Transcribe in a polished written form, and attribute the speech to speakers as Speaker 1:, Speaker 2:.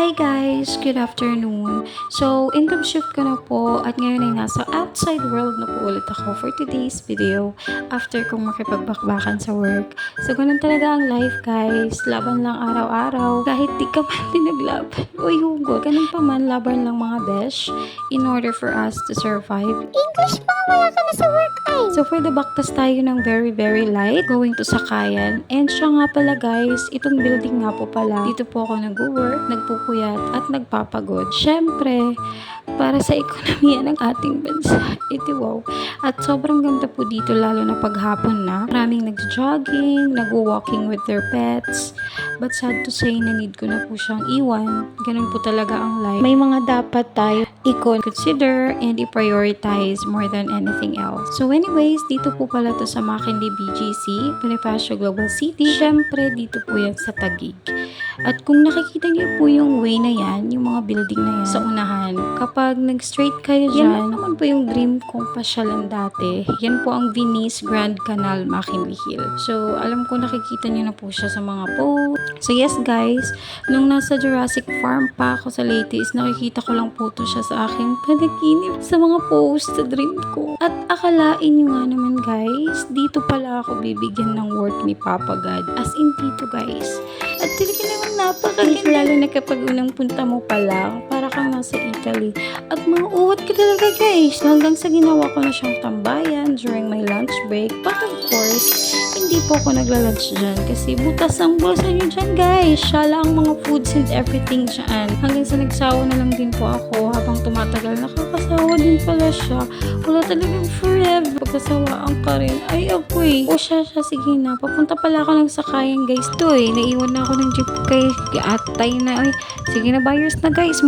Speaker 1: Hi guys! Good afternoon. So, income shift ko na po at ngayon ay nasa outside world na po ulit ako for today's video after kong makipagbakbakan sa work. So, ganun talaga ang life guys. Laban lang araw-araw. Kahit di ka man pinaglaban o hugot. Ganun pa man, laban lang mga besh in order for us to survive.
Speaker 2: English pa, wala ka na sa work ay.
Speaker 1: So, for the backtas tayo ng very light going to Sakayan. And siya nga pala guys, itong building nga po pala, dito po ako nag-work, nagpupuyat at nagpapagod. Syempre, para sa ekonomiya ng ating bansa. Ito wow. At sobrang ganda po dito lalo na paghapon na. Maraming nag-jogging, nag-walking with their pets. But sad to say na need ko na po siyang iwan. Ganun po talaga ang life. May mga dapat tayo i-consider and i-prioritize more than anything else. So anyways, dito po pala to sa Makindi BGC, Bonifacio Global City. Syempre, dito po yan sa Taguig. At kung nakikita niyo po yung way na yan, yung mga building na yan sa unahan, kapag nag-straight kayo dyan, yan naman po yung dream kong pasyalan dati. Yan po ang Venice Grand Canal, McKinley Hill. So, alam ko nakikita niyo na po siya sa mga post. So, yes guys, nung nasa Jurassic Farm pa ako sa Leyte is nakikita ko lang po to siya sa aking panaginip sa mga post sa dream ko. At akalain nyo nga naman guys, dito pala ako bibigyan ng work ni Papa God. As in dito guys. At talaga naman napakaganda. Lalo na kapag unang punta mo pa lang, para kang nasa Italy. At mauuwat ka talaga guys. Hanggang sa ginawa ko na siyang tambayan during my lunch break. But of course, hindi po ako nagla-lunch dyan. Kasi butas ang bulsa nyo dyan guys. Shala ang mga foods and everything dyan. Hanggang sa nagsawa na lang din po ako. Habang tumatagal, nakakasawa din pala siya. Wala talagang forever. Pagkasawaan ka rin. Ay, apoy. O siya, sige na. Papunta pala ako ng Sakayan guys. To naiwan na ako ng jeep kay atay na. Ay, sige na buyers na guys.